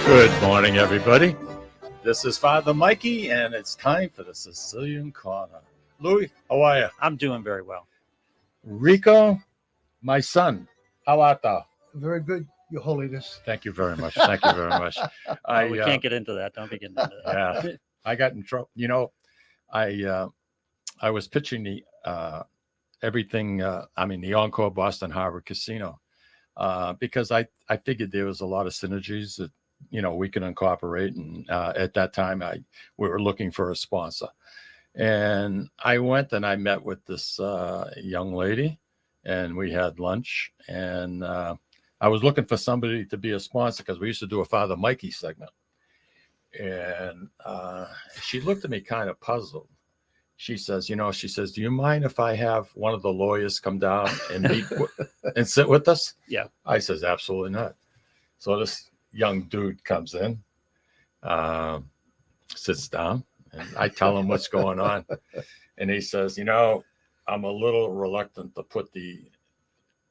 Good morning, everybody. This is Father Mikey, and it's time for the Sicilian Corner. Louis, how are you? I'm doing very well. Rico, my son, how art thou? Very good, Your Holiness. Thank you very much. Thank you very much. We can't get into that. Don't be getting into that. Yeah, I got in trouble. You know, I was pitching the the Encore Boston Harbor Casino because I figured there was a lot of synergies that we can incorporate, and at that time we were looking for a sponsor, and I went and I met with this young lady, and we had lunch, and I was looking for somebody to be a sponsor because we used to do a Father Mikey segment, and she looked at me kind of puzzled. She says, do you mind if I have one of the lawyers come down and meet and sit with us? Yeah. I says, absolutely not. So this young dude comes in, sits down, and I tell him what's going on. And he says, I'm a little reluctant to put the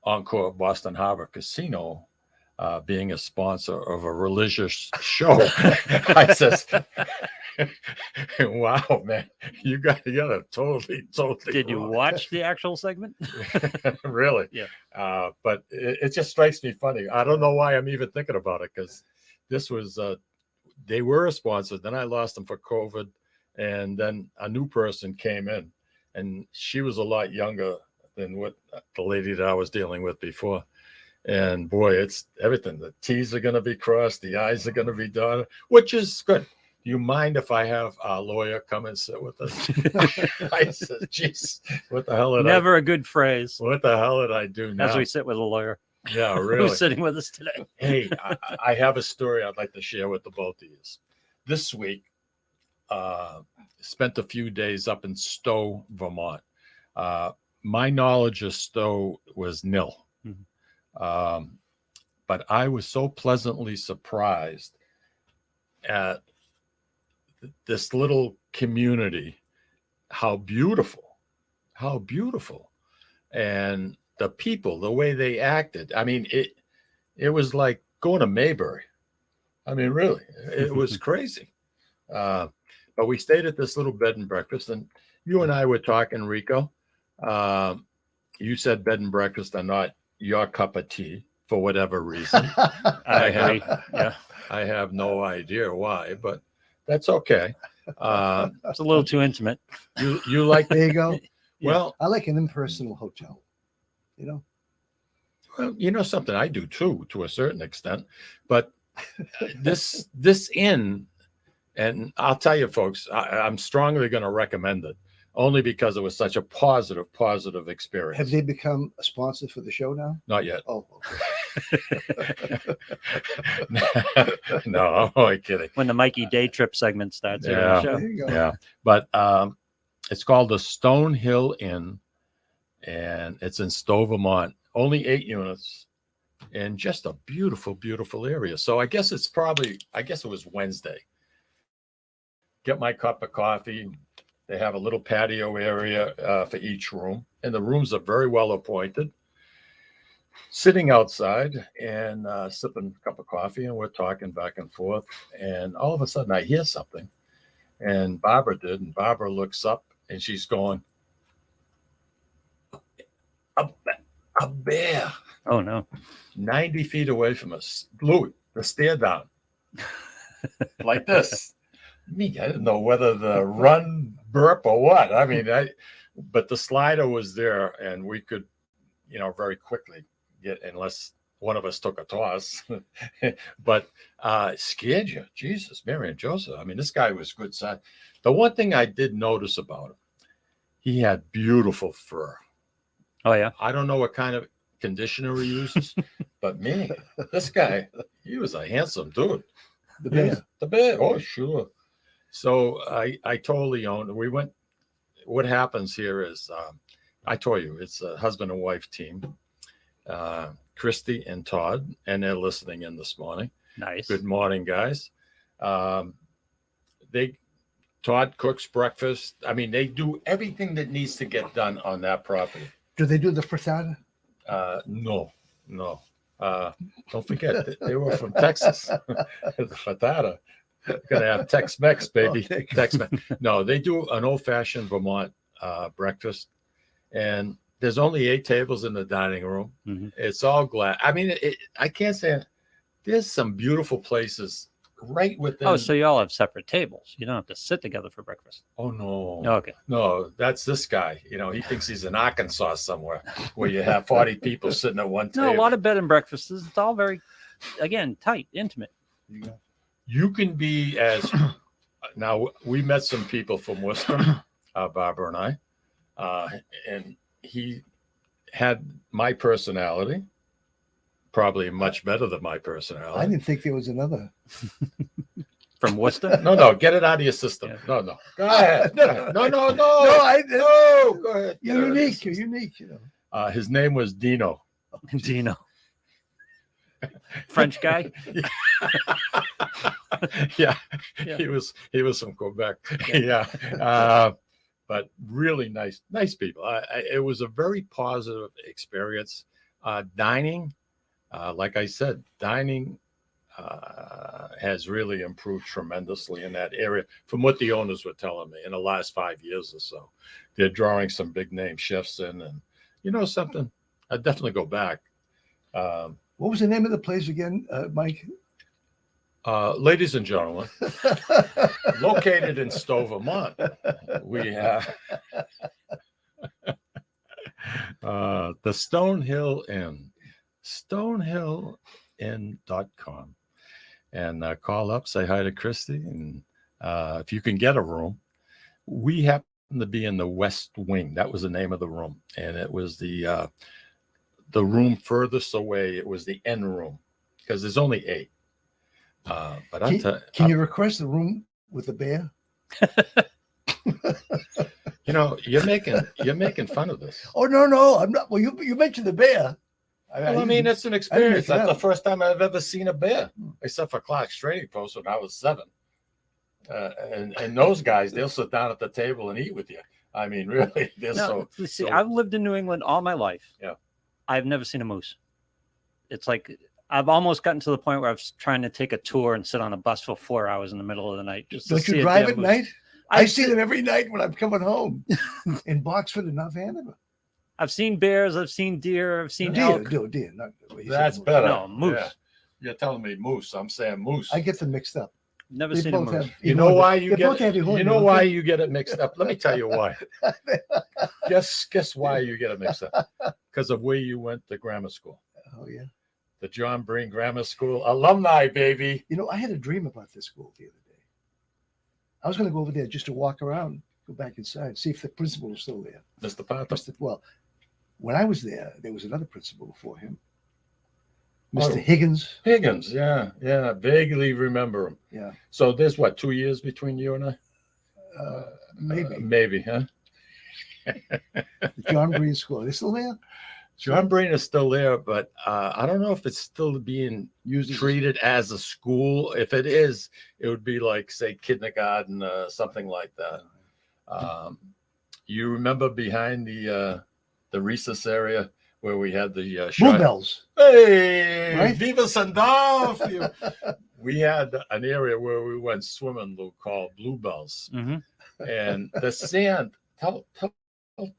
Encore Boston Harbor Casino being a sponsor of a religious show. I says, wow, man, you got together totally. Did you wrong. watch the actual segment? Really? Yeah. But it just strikes me funny. I don't know why I'm even thinking about it, because this was, they were a sponsor. Then I lost them for COVID. And then a new person came in, and she was a lot younger than what the lady that I was dealing with before. And boy, it's everything. The T's are going to be crossed. The I's are going to be dotted, which is good. Do you mind if I have a lawyer come and sit with us? I said, geez, what the hell Never a good phrase. What the hell did I do now? As we sit with a lawyer. Yeah, really. Who's sitting with us today? Hey, I have a story I'd like to share with the both of you. This week, spent a few days up in Stowe, Vermont. My knowledge of Stowe was nil. Mm-hmm. But I was so pleasantly surprised at this little community, how beautiful, and the people, the way they acted. I mean, it was like going to Maybury. I mean, really, it was crazy. But we stayed at this little bed and breakfast, and you and I were talking, Rico. You said bed and breakfast are not your cup of tea for whatever reason. I agree. I have no idea why, but that's okay. It's a little too intimate. You like? There you go. Well, I like an impersonal hotel. Well, something I do too, to a certain extent. But this inn, and I'll tell you, folks, I'm strongly going to recommend it, only because it was such a positive experience. Have they become a sponsor for the show now? Not yet. Oh, okay. No, I'm only kidding. When the Mikey day trip segment starts. Yeah. Show. There you go. Yeah, but it's called the Stone Hill Inn, and it's in Stowe, Vermont. Only 8 units, and just a beautiful area. So I guess it was Wednesday. Get my cup of coffee. They have a little patio area for each room, and the rooms are very well appointed. Sitting outside and sipping a cup of coffee, and we're talking back and forth. And all of a sudden, I hear something, and Barbara did. And Barbara looks up, and she's going, "A bear!" Oh no! 90 feet away from us, Louis, the stare down, like this. I didn't know whether to run, burp, or what. I mean, but the slider was there, and we could, very quickly get, unless one of us took a toss. But scared you, Jesus, Mary and Joseph. I mean, this guy was good size. The one thing I did notice about him, he had beautiful fur. Oh yeah. I don't know what kind of conditioner he uses, but man, this guy, he was a handsome dude. The bear. The bear. Oh, sure. So I told Leon, we went. What happens here is, I told you, it's a husband and wife team, Christy and Todd, and they're listening in this morning. Nice. Good morning, guys. Todd cooks breakfast. I mean, they do everything that needs to get done on that property. Do they do the frittata? No. Don't forget, they were from Texas. Fatata. Gonna have Tex-Mex, baby. Oh, Tex-Mex. No, they do an old-fashioned Vermont breakfast, and there's only 8 tables in the dining room. Mhm. It's all glass. I mean, I can't say there's some beautiful places right within. Oh, so you all have separate tables. You don't have to sit together for breakfast. Oh no. Okay. No, that's this guy. You know, he thinks he's in Arkansas somewhere where you have 40 people sitting at one table. No, a lot of bed and breakfasts. It's all very, again, tight, intimate. You can be as now. We met some people from Worcester, Barbara and I, and he had my personality, probably much better than my I personality. didn't think there was another. From Worcester? No, get it out of your system. Yeah. No. Go ahead. No. No. No, Go ahead. you're unique. You're unique. You know. His name was Dino. Dino. French guy? Yeah, Yeah. he was from Quebec. Yeah, but really nice people. It was a very positive experience. Dining, like I said, dining has really improved tremendously in that area. From what the owners were telling me in the last 5 years or so, they're drawing some big name chefs in, and you know something, I'd definitely go back. What was the name of the place again, Mike? Ladies and gentlemen, located in Stowe, Vermont, we have the Stonehill Inn, stonehillinn.com. And call up, say hi to Christy, and if you can get a room. We happen to be in the West Wing. That was the name of the room, and it was the room furthest away. It was the N room because there's only 8. But Can you request a room with a bear? you know, you're making fun of this. Oh no, I'm not. Well, you mentioned the bear. Well, I mean, it's an experience. make it That's the up. first time I've ever seen a bear, except for Clark's Trading Post when I was 7. And those guys, they'll sit down at the table and eat with you. I mean, really, they're No, so. see, so- I've lived in New England all my life. Yeah. I've never seen a moose. It's like I've almost gotten to the point where I was trying to take a tour and sit on a bus for 4 hours in the middle of the night. Just to Don't see you a drive damn at moose. night? I see them every night when I'm coming home in Boxford and North Andover. I've seen bears. I've seen deer. I've seen Deer, elk. deer. Not, he said That's moose. better. No, moose. Yeah. You're telling me moose. I'm saying moose. I get them mixed up. Never They seen a both moose. have. You know why you they get both have it? horn, You know don't why they? you get it mixed up? Let me tell you why. Guess why you get it mixed up? Because of where you went to grammar school. Oh yeah. The John Breen Grammar School alumni, baby. You know, I had a dream about this school the other day. I was going to go over there just to walk around, go back inside, see if the principal was still there. Mr. Papa. Well, when I was there was another principal before him, Mr. Oh. Higgins. Higgins, yeah. Vaguely remember him. Yeah, So there's what, 2 years between you and I? maybe. Maybe, huh? The John Breen School. Are they still there? John Breen is still there, but I don't know if it's still being Used as- treated as a school. If it is, it would be like, say, kindergarten, something like that. You remember behind the recess area where we had the Bluebells. Hey, Right? Viva Sandolph! We had an area where we went swimming, Lou, called Bluebells, Mm-hmm. and the sand. Tell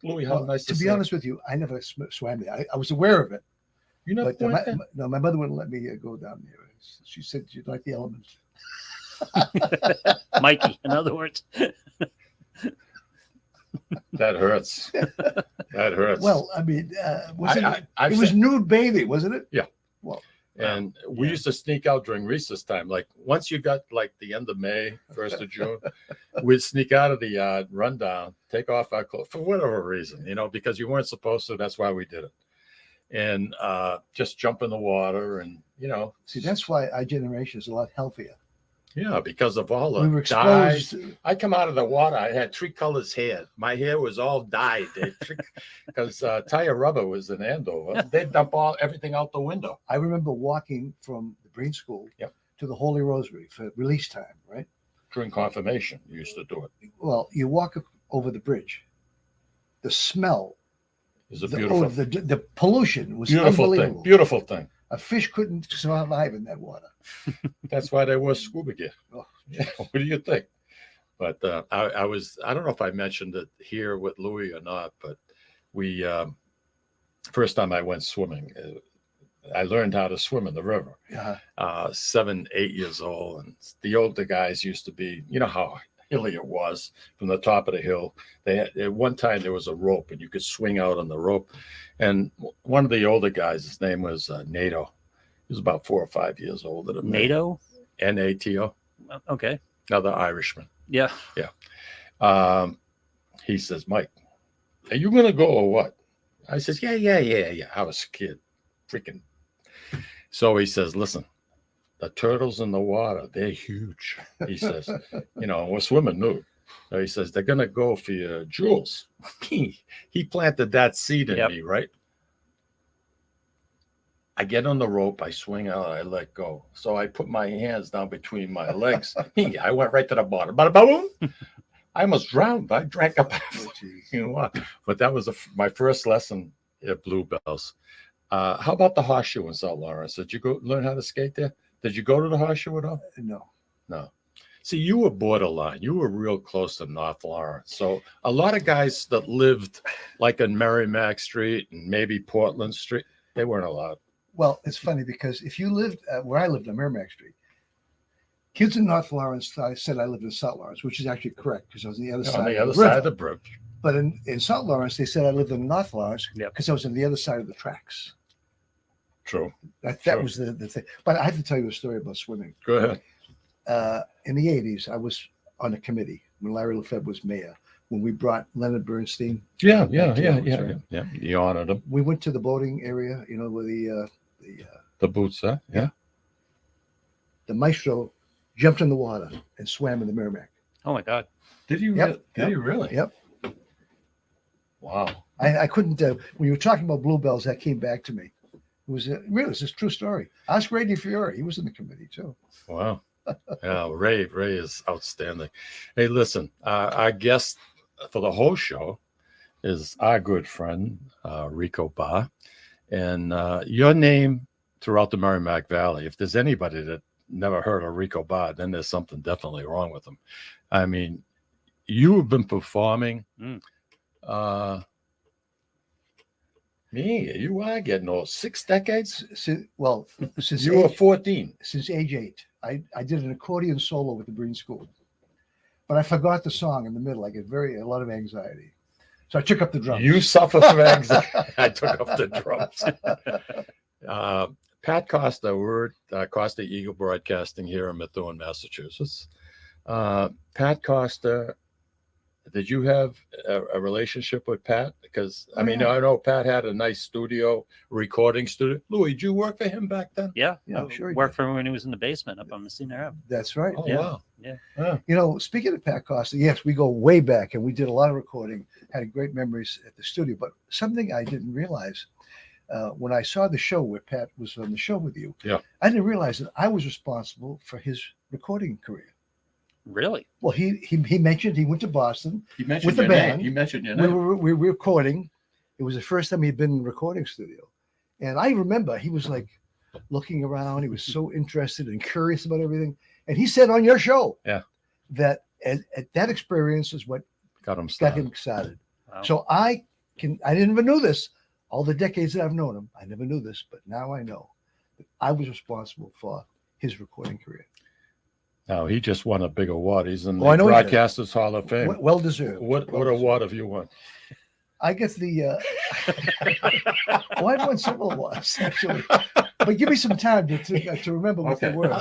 Louis how Well, nice. to the be sand- honest with you, I never swam there. I was aware of it, you know, but my mother wouldn't let me go down there. She said she'd like the elements. Mikey, in other words. that hurts. That hurts. Well, I mean, wasn't it? I've It was seen- nude bathing, wasn't it? and we used to sneak out during recess time. Like once you got like the end of May, 1st of June, we'd sneak out of the yard, run down, take off our clothes for whatever reason, because you weren't supposed to. That's why we did it. And just jump in the water and, See, that's why our generation is a lot healthier. yeah, because of all We were the dyes. exposed. I come out of the water. I had 3 colors hair. My hair was all dyed because Tire Rubber was in Andover. They'd dump everything out the window. I remember walking from the Breen School Yep. to the Holy Rosary for release time, right? During confirmation, you used to do it. Well, you walk over the bridge. The smell, It was a the beautiful, odor, the pollution was beautiful unbelievable. thing. Beautiful thing. A fish couldn't survive in that water. That's why they wore scuba gear. Oh, What do you think? But I don't know if I mentioned it here with Louis or not, but we, first time I went swimming, I learned how to swim in the river. yeah. 7, 8 years old. And the older guys used to be, you know how hilly it was from the top of the hill. At one time there was a rope and you could swing out on the rope. And one of the older guys, his name was NATO. He was about 4 or 5 years older than me. NATO? NATO, Okay. another Irishman. Yeah. He says, Mike, are you going to go or what? I says, yeah. I was a kid. Freaking. So he says, listen, the turtles in the water, they're huge. He says, we're swimming nude. So he says, they're going to go for your jewels. He planted that seed in me, right? I get on the rope, I swing out, I let go. So I put my hands down between my legs. I went right to the bottom. Boom! I almost drowned. I drank up. But that was my first lesson at Bluebells. How about the horseshoe in St. Lawrence? Did you go learn how to skate there? Did you go to the horseshoe at all? No. See, you were borderline. You were real close to North Lawrence. So a lot of guys that lived like in Merrimack Street and maybe Portland Street, they weren't allowed. Well, it's funny because if you lived where I lived on Merrimack Street, kids in North Lawrence said I lived in St. Lawrence, which is actually correct because I was on the other side. On the other of the river. side of the bridge. But in St. Lawrence, they said I lived in North Lawrence Yep. because I was on the other side of the tracks. True. That True. was the thing. But I have to tell you a story about swimming. Go ahead. In the 80s, I was on a committee when Larry Lefebvre was mayor, when we brought Leonard Bernstein. Yeah. Right? Yeah. You honored him. We went to the boating area, where The boots, huh? Yeah. the maestro jumped in the water and swam in the Merrimack. Oh my God. Did you? Yep. Did you really? Yep. Wow. I couldn't, when you were talking about Bluebells, that came back to me. It was it's a true story. Ask Ray DiFiore. He was in the committee too. Wow. Yeah, Ray is outstanding. Hey, listen, our guest for the whole show is our good friend, Rico Barr. And your name throughout the Merrimack Valley, if there's anybody that never heard of Rico Barr, then there's something definitely wrong with them. I mean, you have been performing. You are getting old. 6 decades? Since You were 14. Since age 8. I did an accordion solo with the Green School. But I forgot the song in the middle. I get a lot of anxiety. So I took up the drums. You suffer from anxiety. I took up the drums. Pat Costa, we're Costa Eagle Broadcasting here in Methuen, Massachusetts. Pat Costa, did you have a relationship with Pat? Because, I know Pat had a nice recording studio. Louis, did you work for him back then? Yeah. Yeah, I sure he worked for him when he was in the basement up on Messina Ave. That's right. Oh, Yeah. wow. Yeah. Speaking of Pat Costa, yes, we go way back and we did a lot of recording, had great memories at the studio. But something I didn't realize when I saw the show where Pat was on the show with you, I didn't realize that I was responsible for his recording career. Really? Well, he mentioned he went to Boston. He mentioned with the your band. name. He mentioned your We name. were recording. It was the first time he'd been in a recording studio. And I remember he was like looking around. He was so interested and curious about everything. And he said on your show that that experience is what Got him got started. him started. Wow. So I didn't even know this. All the decades that I've known him, I never knew this, but now I know that I was responsible for his recording career. No, he just won a big award. He's in the I know he did. Broadcasters Hall of Fame. Well deserved. What award have you won? I get the. I've won several awards actually, but give me some time to remember what they were.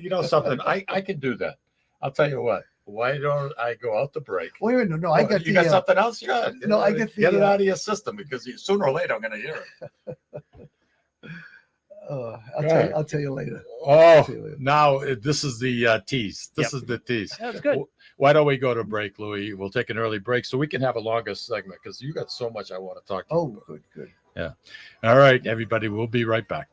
You know something? I can do that. I'll tell you what. Why don't I go out to break? Wait a minute, no, I got you got something else? Yeah. No, I get get it out of your system because sooner or later I'm going to hear it. I'll tell you later. Oh, now this is the tease. This is the tease. That's good. Why don't we go to break, Louis? We'll take an early break so we can have a longer segment because you got so much I want to talk to you about. Oh, good. Yeah. All right, everybody. We'll be right back.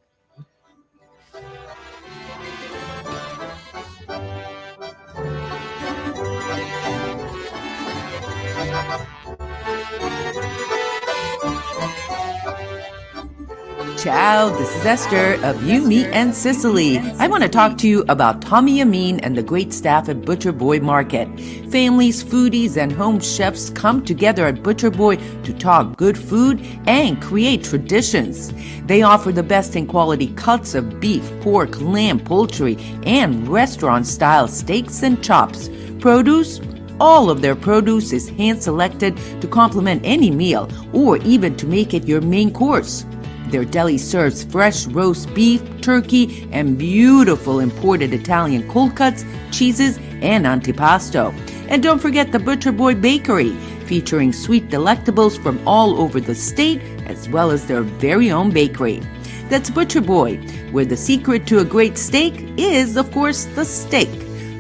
Ciao, this is Esther of You, Me, and Sicily. I want to talk to you about Tommy Amin and the great staff at Butcher Boy Market. Families, foodies, and home chefs come together at Butcher Boy to talk good food and create traditions. They offer the best in quality cuts of beef, pork, lamb, poultry, and restaurant-style steaks and chops. Produce? All of their produce is hand-selected to complement any meal or even to make it your main course. Their deli serves fresh roast beef, turkey, and beautiful imported Italian cold cuts, cheeses, and antipasto. And don't forget the Butcher Boy Bakery, featuring sweet delectables from all over the state, as well as their very own bakery. That's Butcher Boy, where the secret to a great steak is, of course, the steak.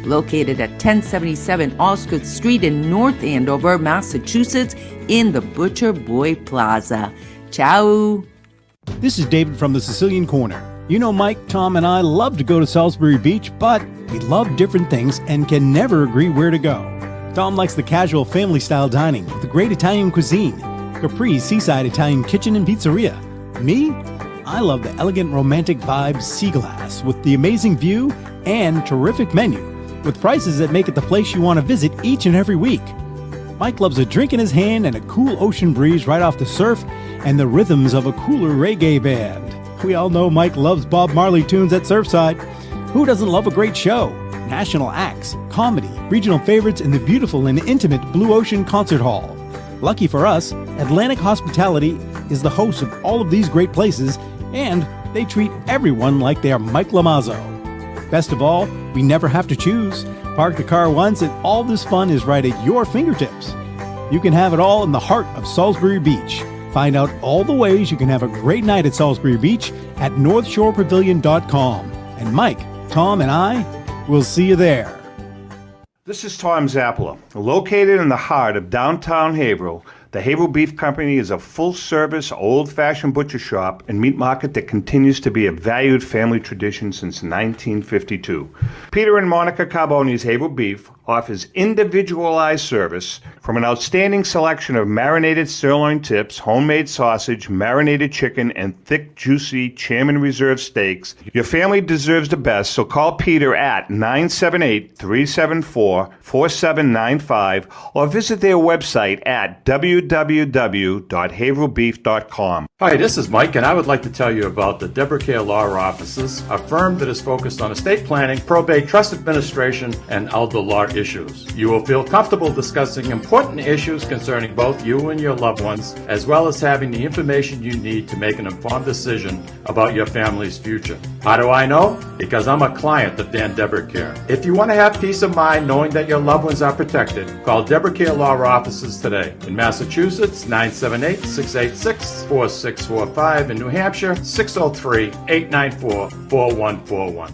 Located at 1077 Osgood Street in North Andover, Massachusetts, in the Butcher Boy Plaza. Ciao! This is David from the Sicilian Corner. You know, Mike, Tom, and I love to go to Salisbury Beach, but we love different things and can never agree where to go. Tom likes the casual family-style dining with the great Italian cuisine, Capri's seaside Italian kitchen and pizzeria. Me? I love the elegant romantic vibe Sea Glass with the amazing view and terrific menu, with prices that make it the place you want to visit each and every week. Mike loves a drink in his hand and a cool ocean breeze right off the surf and the rhythms of a cooler reggae band. We all know Mike loves Bob Marley tunes at Surfside. Who doesn't love a great show? National acts, comedy, regional favorites, and the beautiful and intimate Blue Ocean Concert Hall. Lucky for us, Atlantic Hospitality is the host of all of these great places, and they treat everyone like they are Mike Lomazzo. Best of all, we never have to choose. Park the car once and all this fun is right at your fingertips. You can have it all in the heart of Salisbury Beach. Find out all the ways you can have a great night at Salisbury Beach at northshorepavilion.com. And Mike, Tom, and I will see you there. This is Tom Zappala. Located in the heart of downtown Haverhill, the Haverhill Beef Company is a full-service, old-fashioned butcher shop and meat market that continues to be a valued family tradition since 1952. Peter and Monica Carboni's Haverhill Beef offers individualized service from an outstanding selection of marinated sirloin tips, homemade sausage, marinated chicken, and thick, juicy Chairman Reserve steaks. Your family deserves the best, so call Peter at 978-374-4795 or visit their website at www.haverhillbeef.com. Hi, this is Mike, and I would like to tell you about the Deborah Care Law Offices, a firm that is focused on estate planning, probate, trust administration, and elder law issues. You will feel comfortable discussing important issues concerning both you and your loved ones, as well as having the information you need to make an informed decision about your family's future. How do I know? Because I'm a client of Dan Deborah Care. If you want to have peace of mind knowing that your loved ones are protected, call Deborah Care Law Offices today. In Massachusetts, 978-686-4645. In New Hampshire, 603-894-4141.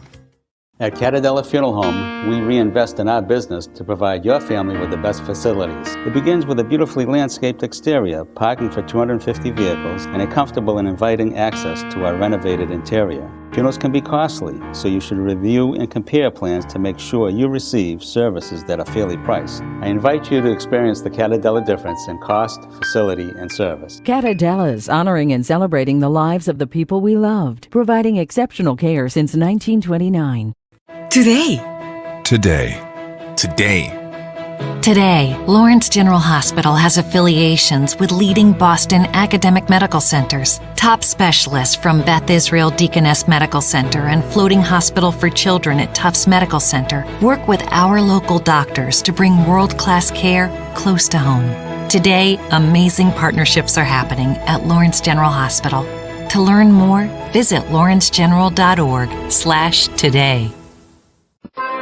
At Catadella Funeral Home, we reinvest in our business to provide your family with the best facilities. It begins with a beautifully landscaped exterior, parking for 250 vehicles, and a comfortable and inviting access to our renovated interior. Funerals can be costly, so you should review and compare plans to make sure you receive services that are fairly priced. I invite you to experience the Catadella difference in cost, facility, and service. Catadella's honoring and celebrating the lives of the people we loved, providing exceptional care since 1929. Today, Lawrence General Hospital has affiliations with leading Boston academic medical centers. Top specialists from Beth Israel Deaconess Medical Center and Floating Hospital for Children at Tufts Medical Center work with our local doctors to bring world-class care close to home. Today, amazing partnerships are happening at Lawrence General Hospital. To learn more, visit lawrencegeneral.org/today.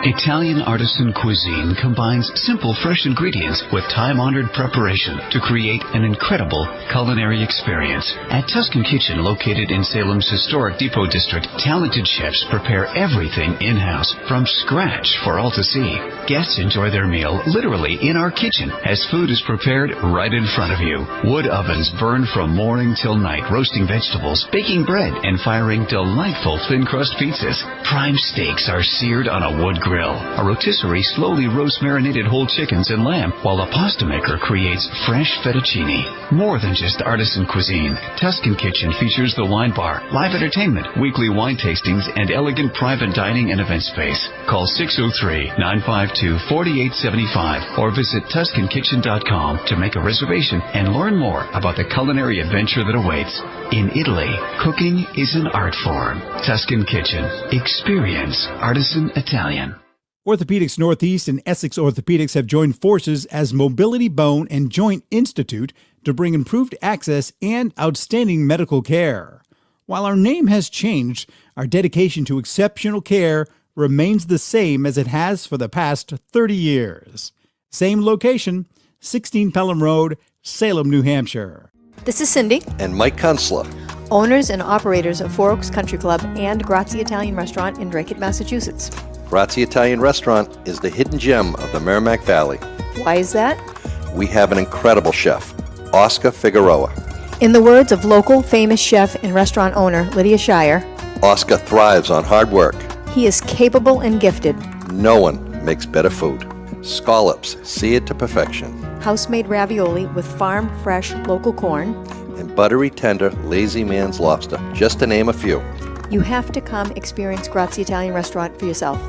Italian artisan cuisine combines simple, fresh ingredients with time-honored preparation to create an incredible culinary experience. At Tuscan Kitchen, located in Salem's historic Depot District, talented chefs prepare everything in-house from scratch for all to see. Guests enjoy their meal literally in our kitchen as food is prepared right in front of you. Wood ovens burn from morning till night, roasting vegetables, baking bread, and firing delightful thin crust pizzas. Prime steaks are seared on a wood grill grill. A rotisserie slowly roasts marinated whole chickens and lamb, while a pasta maker creates fresh fettuccine. More than just artisan cuisine, Tuscan Kitchen features the wine bar, live entertainment, weekly wine tastings, and elegant private dining and event space. Call 603-952-4875 or visit TuscanKitchen.com to make a reservation and learn more about the culinary adventure that awaits. In Italy, cooking is an art form. Tuscan Kitchen. Experience artisan Italian. Orthopedics Northeast and Essex Orthopedics have joined forces as Mobility Bone and Joint Institute to bring improved access and outstanding medical care. While our name has changed, our dedication to exceptional care remains the same as it has for the past 30 years. Same location, 16 Pelham Road, Salem, New Hampshire. This is Cindy, and Mike Kunstler, owners and operators of Four Oaks Country Club and Grazie Italian Restaurant in Drake, Massachusetts. Grazie Italian Restaurant is the hidden gem of the Merrimack Valley. Why is that? We have an incredible chef, Oscar Figueroa. In the words of local famous chef and restaurant owner Lydia Shire, Oscar thrives on hard work. He is capable and gifted. No one makes better food. Scallops, seared to perfection. House-made ravioli with farm-fresh local corn. And buttery tender Lazy Man's lobster, just to name a few. You have to come experience Grazie Italian Restaurant for yourself.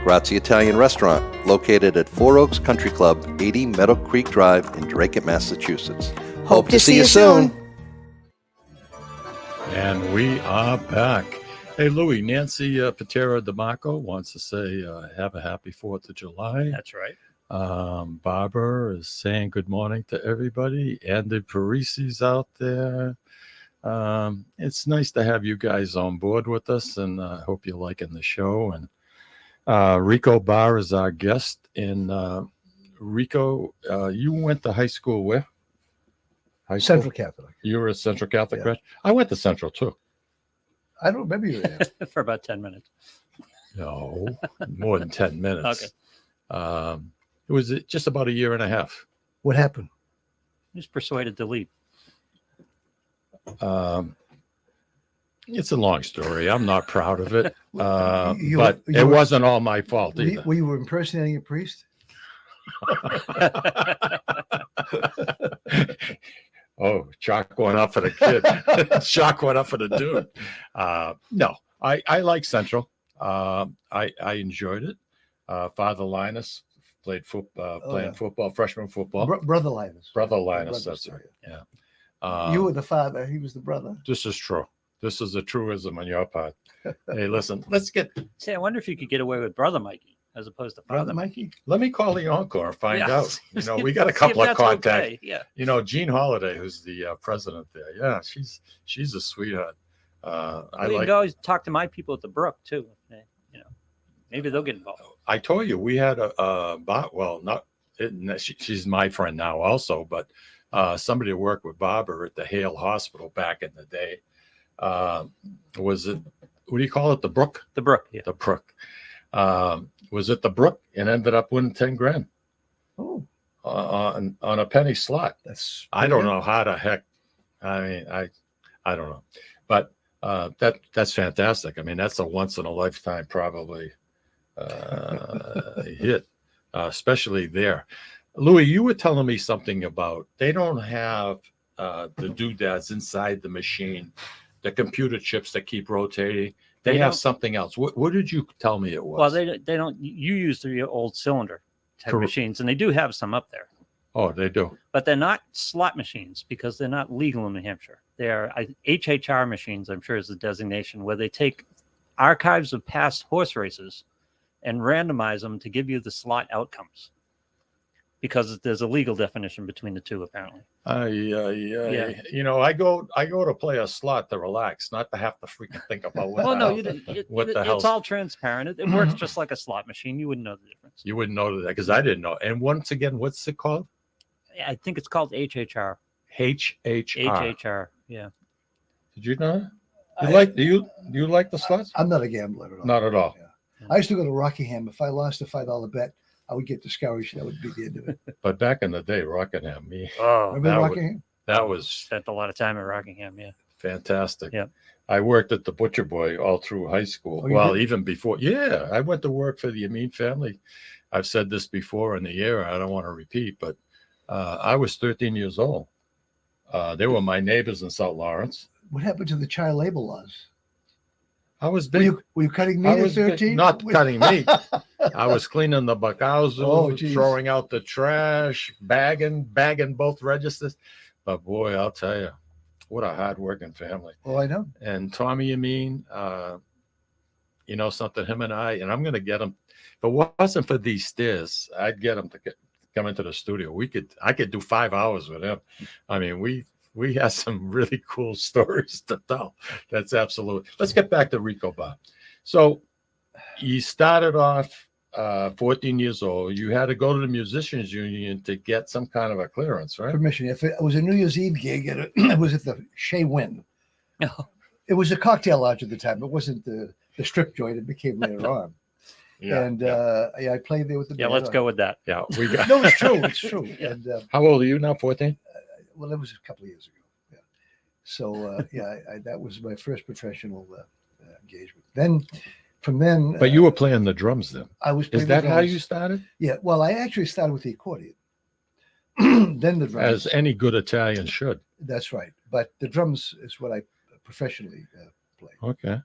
Grazie Italian Restaurant, located at Four Oaks Country Club, 80 Meadow Creek Drive in Drake, Massachusetts. Hope to see you soon. And we are back. Hey, Louie, Nancy Patera DeMarco wants to say have a happy 4th of July. That's right. Barbara is saying good morning to everybody. Andy Parisi's out there. It's nice to have you guys on board with us, and I hope you're liking the show. And Rico Barr is our guest. And Rico, you went to high school where? Central Catholic. You were a Central Catholic, Yeah. right? I went to Central too. I don't remember you there. For about 10 minutes. No, more than 10 minutes. Okay. It was just about a year and a half. What happened? He was persuaded to leave. It's a long story. I'm not proud of it, but You it were- wasn't all my fault Were either. you impersonating a priest? Oh, chalk went up for the kid. Chalk went up for the dude. No, I like Central. I enjoyed it. Father Linus played playing football, freshman football. Brother Linus. Brother Linus, Brothers, that's right. yeah. Yeah. You were the father. He was the brother. This is true. This is a truism on your part. Hey, listen, let's get. See, I wonder if you could get away with Brother Mikey as opposed to Father Brother Mikey? Let me call the Encore and find Yeah. out. You know, we got a See if couple of that's contacts. okay. Yeah. You know, Jean Holiday, who's the president there. Yeah, she's a sweetheart. I You like. can always talk to my people at the Brook too. You know, maybe they'll get involved. I told you we had she's my friend now also, but somebody who worked with Barbara at the Hale Hospital back in the day. Was it, what do you call it? The Brook? The Brook, yeah. The Brook. Was it the Brook and ended up winning 10 grand Oh, on a penny slot. that's. I don't know how the heck. I mean, I don't know, but that's fantastic. I mean, that's a once in a lifetime probably hit, especially there. Louis, you were telling me something about they don't have the doodads inside the machine, the computer chips that keep rotating. They have something else. What did you tell me it was? Well, they don't. You use the old cylinder type machines, and they do have some up there. Oh, they do. But they're not slot machines because they're not legal in New Hampshire. They are HHR machines, I'm sure is the designation, where they take archives of past horse races and randomize them to give you the slot outcomes. Because there's a legal definition between the two, apparently. Yeah. You know, I go to play a slot to relax, not to have to freaking think about what. Well, no, what the hell? it's all transparent. It works just like a slot machine. You wouldn't know the difference. You wouldn't know that because I didn't know. And once again, what's it called? I think it's called HHR. HHR. Yeah. Did you know that? Do you like the slots? I'm not a gambler at all. Not at all. Yeah. I used to go to Rockingham. If I lost a $5 bet, I would get discouraged. That would be the end of it. But back in the day, Rockingham, Oh, Remember Rockingham? that was spent a lot of time at Rockingham. Yeah. fantastic. Yeah. I worked at the Butcher Boy all through high school. Oh, you Well, did? even before. Yeah, I went to work for the Amin family. I've said this before in the air. I don't want to repeat, but I was 13 years old. They were my neighbors in South Lawrence. What happened to the child labor laws? I was Were big. you cutting meat I at was big- 13? not cutting meat. I was cleaning the backhouse, Oh, geez. throwing out the trash, bagging both registers. But boy, I'll tell you, what a hard-working family. Oh, I know. And Tommy Amin, you know something, him and I'm going to get him. If it wasn't for these stairs, I'd get him to come into the studio. I could do 5 hours with him. I mean, we have some really cool stories to tell. That's absolute. Let's get back to Rico Barr. So you started off 14 years old. You had to go to the musicians union to get some kind of a clearance, right? Permission. If it was a New Year's Eve gig, it was at the Shea Wynn. Oh. It was a cocktail lounge at the time. It wasn't the strip joint. It became later on. And I played there with the band. Let's go with that. Yeah, we got. No, it's true. It's true. And How old are you now? 14. well, it was a couple of years ago. Yeah. So that was my first professional engagement. Then, from then. But you were playing the drums then. I was. Is playing that the how drums. you started? Yeah. Well, I actually started with the accordion. Then the drums. As any good Italian should. That's right. But the drums is what I professionally play. Okay.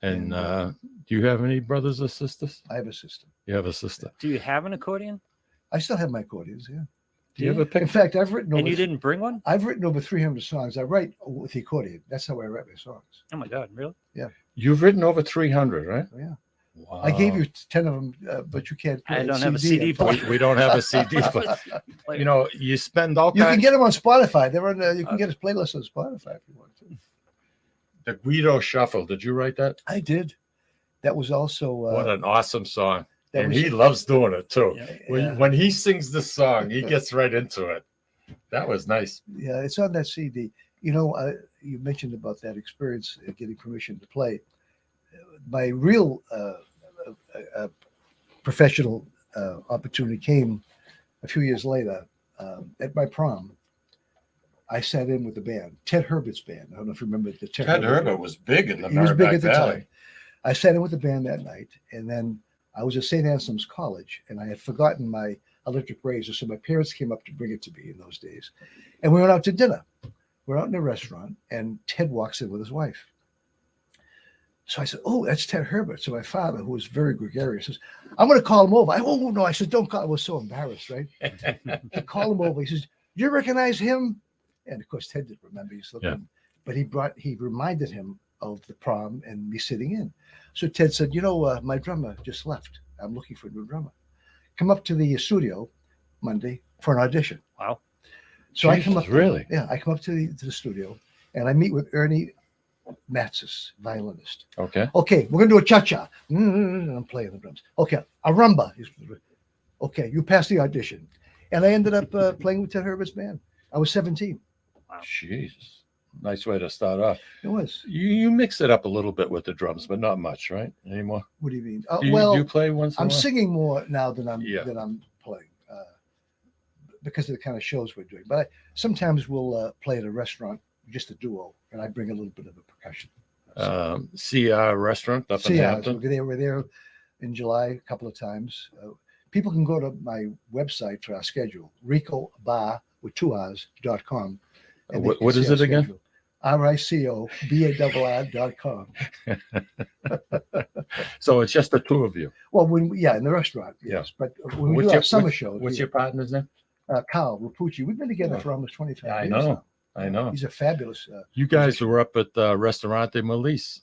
And do you have any brothers or sisters? I have a sister. You have a sister. Do you have an accordion? I still have my accordions. Yeah. Do you ever pick? In fact, I've written over. And you didn't bring one? I've written over 300 songs. I write with the accordion. That's how I write my songs. Oh my God, really? Yeah. You've written over 300, right? Oh, yeah. Wow. I gave you 10 of them, but you can't. I play don't have a CD player. We don't have a CD, but you know, you spend all You can kinds. get them on Spotify. They're on. You can get a playlist on Spotify if you want to. The Guido Shuffle. Did you write that? I did. That was also. What an awesome song. that And was- he loves doing it too. Yeah. When he sings this song, he gets right into it. That was nice. Yeah, it's on that CD. You know, you mentioned about that experience getting permission to play. My real professional opportunity came a few years later at my prom. I sat in with the band, Ted Herbert's band. I don't know if you remember the Ted Herbert was big in the He was big Merrimack at the Valley. time. I sat in with the band that night, and then I was at St. Anselm's College, and I had forgotten my electric razor, so my parents came up to bring it to me in those days. And we went out to dinner. We're out in a restaurant, and Ted walks in with his wife. So I said, "Oh, that's Ted Herbert." So my father, who was very gregarious, says, "I'm going to call him over." Oh, no. I said, "Don't call." I was so embarrassed, right? I call him over. He says, "Do you recognize him?" And of course, Ted didn't remember. He's looking, but he reminded him of the prom and me sitting in. So Ted said, "You know, my drummer just left. I'm looking for a new drummer. Come up to the studio Monday for an audition." Wow. So I come up. Really? Yeah, I come up to the studio, and I meet with Ernie Matzis, violinist. Okay. Okay, we're gonna do a cha-cha. I'm playing the drums. Okay, a rumba. Okay, you passed the audition, and I ended up playing with Ted Herbert's band. I was 17. Wow. Jesus. Nice way to start off. It was. You mix it up a little bit with the drums, but not much, right? Anymore? What do you mean? Do you play once in a I'm while? singing more now than I'm Yeah. playing because of the kind of shows we're doing. But sometimes we'll play at a restaurant, just a duo, and I bring a little bit of a percussion. CR restaurant up in Hampton. We're there in July a couple of times. People can go to my website for our schedule, Rico Barr with 2 R's.com. and they What can is see our it again? schedule. RICOBARR.com. So it's just the two of you. Well, in the restaurant, yes. But when we do our summer shows, What's your partner's name? Carl Rapucci. We've been together Oh. for almost 25 Yeah, I years. know. now. I know. He's a fabulous. You guys were up at Restaurante Melisse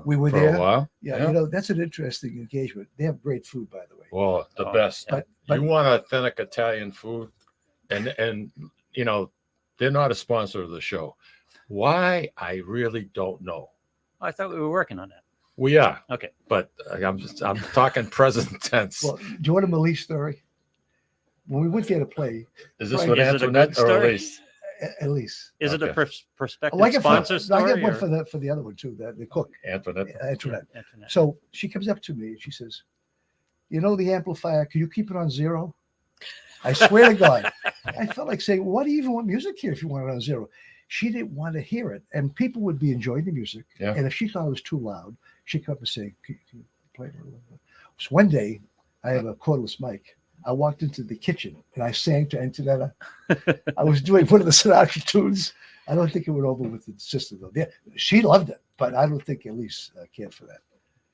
We were for there. a while. Yeah, you know, that's an interesting engagement. They have great food, by the way. Well, the best. But You want authentic Italian food, and you know they're not a sponsor of the show. Why? I really don't know. I thought we were working on that. We are. Okay. But I'm talking present tense. Well, do you want a Melisse story? When we went there to play, Is this Frank- with Is it a Antoinette good or story? Elise? Elise. Is it a Okay. prospective Oh, I get sponsor I story? get one or- for the other one too. The cook, Antoinette. Antoinette. Internet. So she comes up to me and she says, "You know the amplifier? Can you keep it on 0?" I swear to God, I felt like saying, "Why do you even want music here if you want it on 0?" she didn't want to hear it, and people would be enjoying the music. Yeah. And if she thought it was too loud, she'd come up and say, "Can you play it a little bit?" So one day, I have a cordless mic. I walked into the kitchen and I sang to Antonetta. I was doing one of the Sinatra tunes. I don't think it went over with the sister though. Yeah, she loved it, but I don't think Elise cared for that.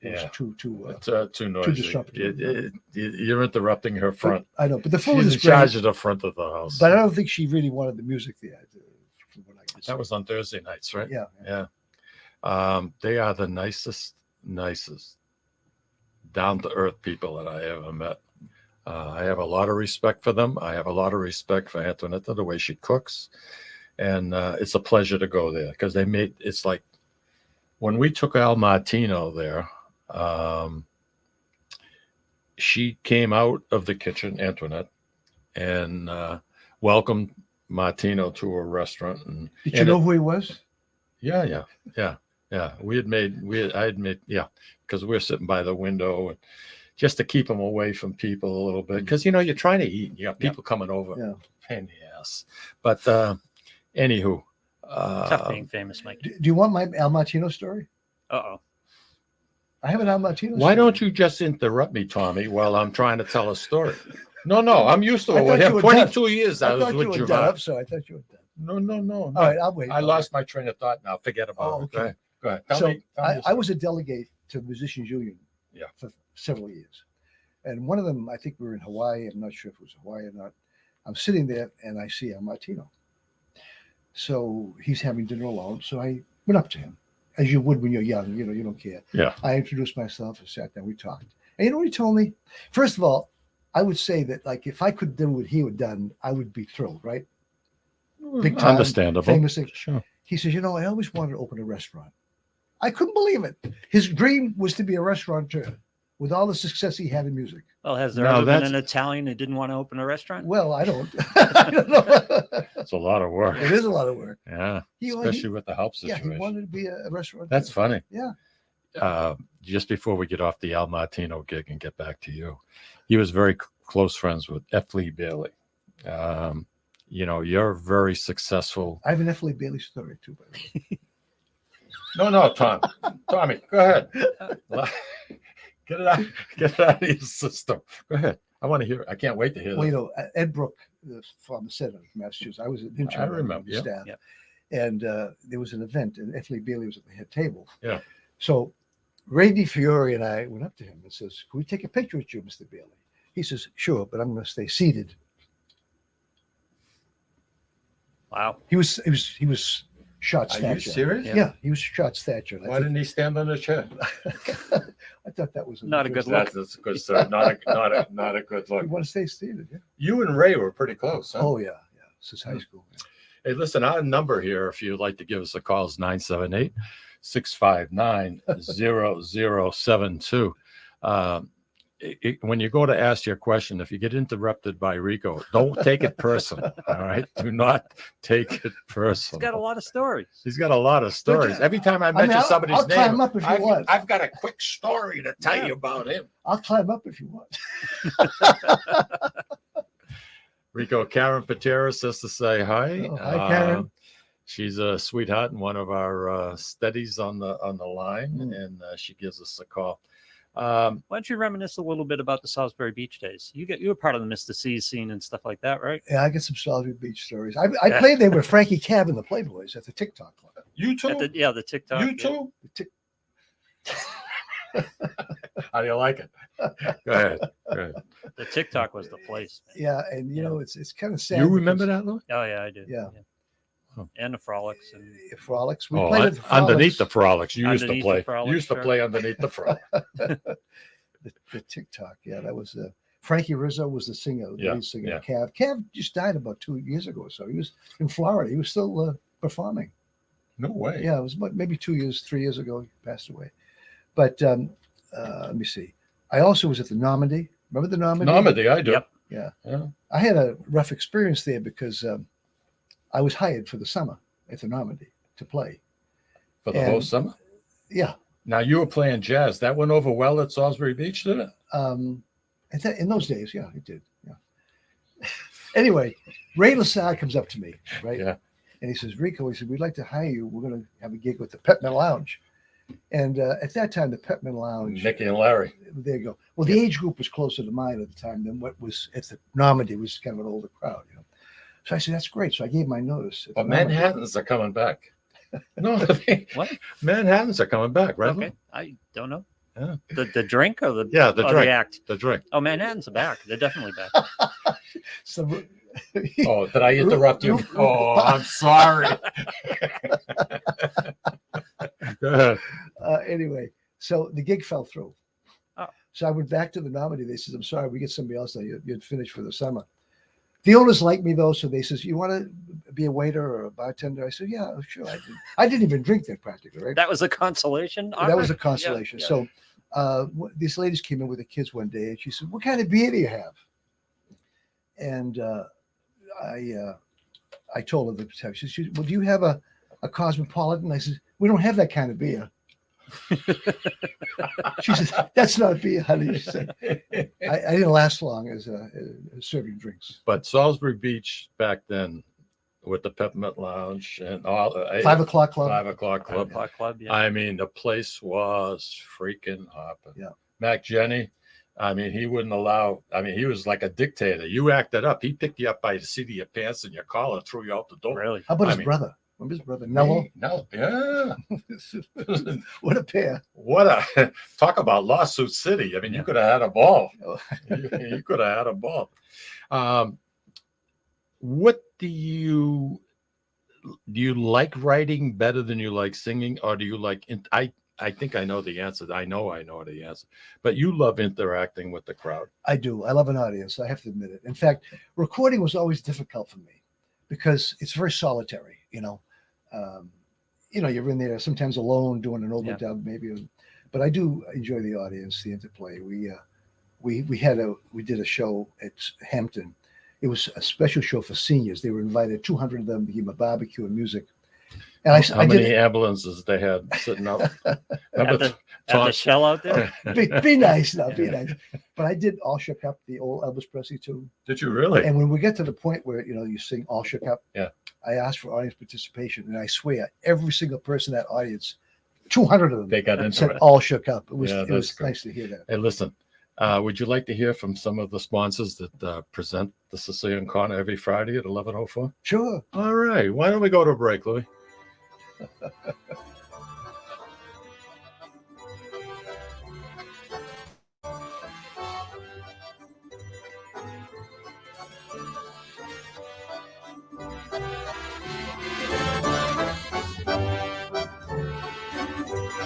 It was too noisy. too disruptive. You're interrupting her front. But, I know, but the food She's is in great. charge of the front of the house. But I don't think she really wanted the music there. From what I could see. That was on Thursday nights, right? Yeah. They are the nicest, down to earth people that I ever met. I have a lot of respect for them. I have a lot of respect for Antonetta, the way she cooks. And it's a pleasure to go there because it's like when we took Al Martino there, she came out of the kitchen, Antoinette, and welcomed Martino to a restaurant. And Did you know who he was? Yeah. I had made, because we were sitting by the window and just to keep him away from people a little bit. Because, you're trying to eat. You got people coming over. Yeah. Pain in the ass. But anywho. Tough being famous, Mike. Do you want my Al Martino story? Uh-oh. I have an Al Martino Why story. don't you just interrupt me, Tommy, while I'm trying to tell a story? No, I'm used to I it with thought him. you were 22 years I I was thought with you were you. done. I'm sorry. I thought you were done. No. All right, I'll wait. I lost my train of thought now. Forget about it. Okay. Go ahead. Tell So me I was a delegate to the Musicians Union for several years. And one of them, I think we were in Hawaii. I'm not sure if it was Hawaii or not. I'm sitting there and I see Al Martino. So he's having dinner alone. So I went up to him, as you would when you're young. You don't care. Yeah. I introduced myself and sat down. We talked. And you know what he told me? First of all, I would say that like if I could do what he had done, I would be thrilled, right? Big time, understandable. famous thing. Sure. He says, I always wanted to open a restaurant. I couldn't believe it. His dream was to be a restaurateur with all the success he had in music. Well, has there ever been an Italian who didn't want to open a restaurant? Well, I don't. I don't know. It's a lot of work. It is a lot of work. Yeah. Especially with the help situation. Yeah, he wanted to be a restaurateur. That's funny. Yeah. Just before we get off the Al Martino gig and get back to you, he was very close friends with F. Lee Bailey. You're very successful. I have an F. Lee Bailey story too, by the way. No, Tommy, go ahead. Get it out of your system. Go ahead. I want to hear it. I can't wait to hear it. Well, Ed Brook, the former senator of Massachusetts, I was an intern. I remember. The staff. Yeah. And there was an event, and F. Lee Bailey was at the head table. Yeah. So Ray DiFiore and I went up to him and says, "Can we take a picture with you, Mr. Bailey?" He says, "Sure, but I'm going to stay seated." Wow. He was short stature. Are you serious? Yeah, he was short stature. Why didn't he stand on the chair? I thought that was not a good look. That's a good story. Not a good look. You want to stay seated? Yeah. You and Ray were pretty close, huh? Oh yeah, since high school. Hey, listen, our number here, if you'd like to give us a call, is 978-659-0072. When you go to ask your question, if you get interrupted by Rico, don't take it personal. All right, do not take it personal. He's got a lot of stories. He's got a lot of stories. Every time I mention somebody's I'll name, climb up if you want. I've got a quick story to tell you about him. I'll climb up if you want. Rico, Karen Patera says to say hi. Oh, hi, Karen. She's a sweetheart and one of our steadies on the line, and she gives us a call. Why don't you reminisce a little bit about the Salisbury Beach days? You were part of the Mr. C scene and stuff like that, right? Yeah, I get some Salisbury Beach stories. I played there with Frankie Cab and the Playboys at the TikTok Club. You too? The TikTok. You too? How do you like it? Go ahead. The TikTok was the place. Yeah, and it's kind of sad. You remember that, Lou? Oh yeah, I do. Yeah. And the Frolics and Frolics. We played at the Frolics. Underneath the Frolics. You used to Underneath play. the Frolics, You used to sure. play underneath the Frolics. the TikTok. Yeah, that was Frankie Rizzo was the singer, the lead singer. Yeah. Cav just died about 2 years ago or so. He was in Florida. He was still performing. No way. Yeah, it was maybe 2 years, 3 years ago. He passed away. But let me see. I also was at the Normandy. Remember the Normandy? Normandy, I do. Yep. Yeah. Yeah. I had a rough experience there because I was hired for the summer at the Normandy to play. For the whole summer? Yeah. Now, you were playing jazz. That went over well at Salisbury Beach, did it? In those days, yeah, it did. Yeah. Anyway, Ray LaSalle comes up to me, right? Yeah. And he says, Rico, he said, we'd like to hire you. We're going to have a gig with the Petman Lounge. And at that time, the Petman Lounge. Mickey and Larry. There you go. Well, the age group was closer to mine at the time than what was at the Normandy, was kind of an older crowd, you know. So I said, that's great. So I gave my notice. But Manhattans are coming back. No, What? Manhattans are coming back, right? Okay, I don't know. Yeah. The drink or the Yeah, the or drink. the act? The drink. Oh, Manhattan's are back. They're definitely back. So, Oh, did I interrupt you? Oh, I'm sorry. Go ahead. anyway, so the gig fell through. Oh. So I went back to the Normandy. They said, I'm sorry, we get somebody else now. You'd finished for the summer. The owners like me though, so they says, you want to be a waiter or a bartender? I said, yeah, sure. I didn't even drink that practically, right? That was a consolation. That was a consolation. Yeah. So these ladies came in with the kids one day, and she said, what kind of beer do you have? And I told her the type. She said, well, do you have a Cosmopolitan? I said, we don't have that kind of beer. She said, that's not beer, honey. She said, I didn't last long as serving drinks. But Salisbury Beach back then, with the Peppermint Lounge and all 5 o'clock club. 5 o'clock club. Yeah. I mean, the place was freaking hopping. Yeah. Mac Jenny, I mean, he wouldn't allow. I mean, he was like a dictator. You acted up, he picked you up by the seat of your pants and your collar and threw you out the door. Really? How about his brother? Remember his brother, Nello? No, yeah. What a pair. What a talk about lawsuit city. I mean, you could have had a ball. You could have had a ball. What do you like writing better than you like singing, or do you like? I think I know the answer. I know the answer. But you love interacting with the crowd. I do. I love an audience. I have to admit it. In fact, recording was always difficult for me because it's very solitary. You're in there sometimes alone doing an overdub, maybe. But I do enjoy the audience, the interplay. We did a show at Hampton. It was a special show for seniors. They were invited, 200 of them, to give a barbecue and music. And How many ambulances they had sitting out? At the shell out there? Be nice now, be nice. But I did All Shook Up, the old Elvis Presley tune. Did you really? And when we get to the point where, you sing All Shook Up, yeah, I asked for audience participation, and I swear every single person in that audience, 200 of them, they got into said it. All Shook Up. It was great. nice to hear that. Hey, listen, would you like to hear from some of the sponsors that present the Sicilian Corner every Friday at 11:04? Sure. All right. Why don't we go to a break, Louis?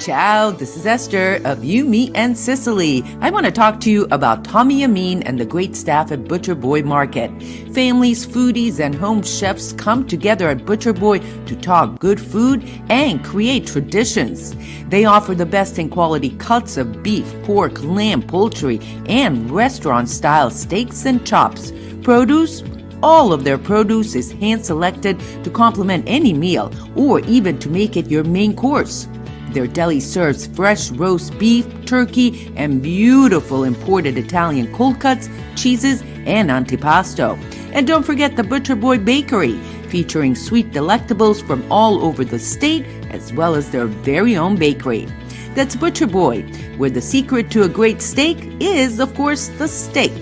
Ciao, this is Esther of You, Me, and Sicily. I want to talk to you about Tommy Amin and the great staff at Butcher Boy Market. Families, foodies, and home chefs come together at Butcher Boy to talk good food and create traditions. They offer the best in quality cuts of beef, pork, lamb, poultry, and restaurant-style steaks and chops. Produce? All of their produce is hand-selected to complement any meal or even to make it your main course. Their deli serves fresh roast beef, turkey, and beautiful imported Italian cold cuts, cheeses, and antipasto. And don't forget the Butcher Boy Bakery, featuring sweet delectables from all over the state, as well as their very own bakery. That's Butcher Boy, where the secret to a great steak is, of course, the steak.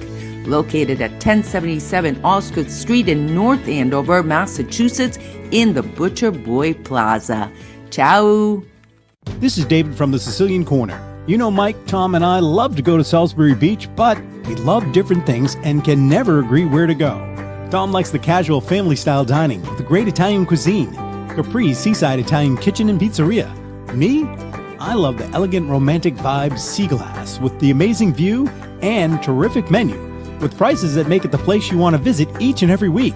Located at 1077 Osgood Street in North Andover, Massachusetts, in the Butcher Boy Plaza. Ciao! This is David from the Sicilian Corner. You know, Mike, Tom, and I love to go to Salisbury Beach, but we love different things and can never agree where to go. Tom likes the casual family-style dining with the great Italian cuisine, Capri's seaside Italian kitchen and pizzeria. Me? I love the elegant romantic vibe Sea Glass with the amazing view and terrific menu, with prices that make it the place you want to visit each and every week.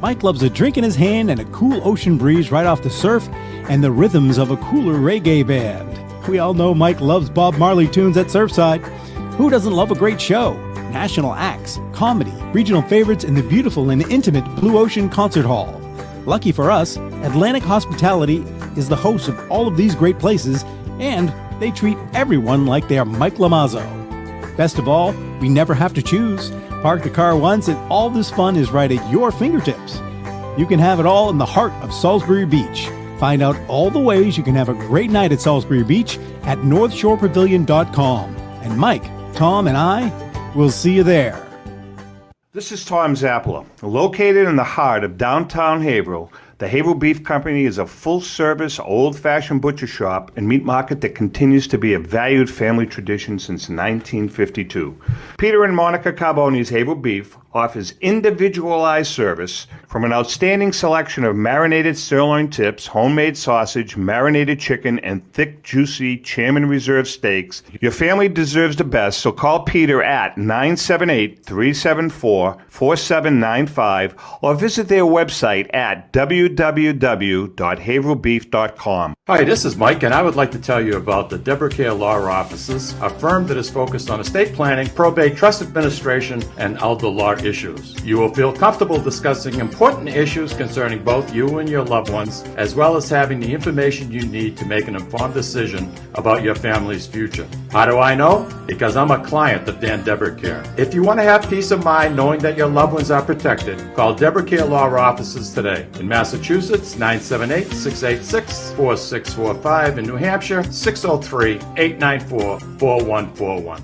Mike loves a drink in his hand and a cool ocean breeze right off the surf and the rhythms of a cooler reggae band. We all know Mike loves Bob Marley tunes at Surfside. Who doesn't love a great show? National acts, comedy, regional favorites, and the beautiful and intimate Blue Ocean Concert Hall. Lucky for us, Atlantic Hospitality is the host of all of these great places, and they treat everyone like they are Mike Lomazzo. Best of all, we never have to choose. Park the car once and all this fun is right at your fingertips. You can have it all in the heart of Salisbury Beach. Find out all the ways you can have a great night at Salisbury Beach at northshorepavilion.com. And Mike, Tom, and I will see you there. This is Tom Zappala. Located in the heart of downtown Haverhill, the Haverhill Beef Company is a full-service, old-fashioned butcher shop and meat market that continues to be a valued family tradition since 1952. Peter and Monica Carboni's Haverhill Beef offers individualized service from an outstanding selection of marinated sirloin tips, homemade sausage, marinated chicken, and thick, juicy Chairman Reserve steaks. Your family deserves the best, so call Peter at 978-374-4795 or visit their website at www.haverhillbeef.com. Hi, this is Mike, and I would like to tell you about the Deborah Care Law Offices, a firm that is focused on estate planning, probate, trust administration, and elder law issues. You will feel comfortable discussing important issues concerning both you and your loved ones, as well as having the information you need to make an informed decision about your family's future. How do I know? Because I'm a client of Dan Deborah Care. If you want to have peace of mind knowing that your loved ones are protected, call Deborah Care Law Offices today. In Massachusetts, 978-686-4645. In New Hampshire, 603-894-4141.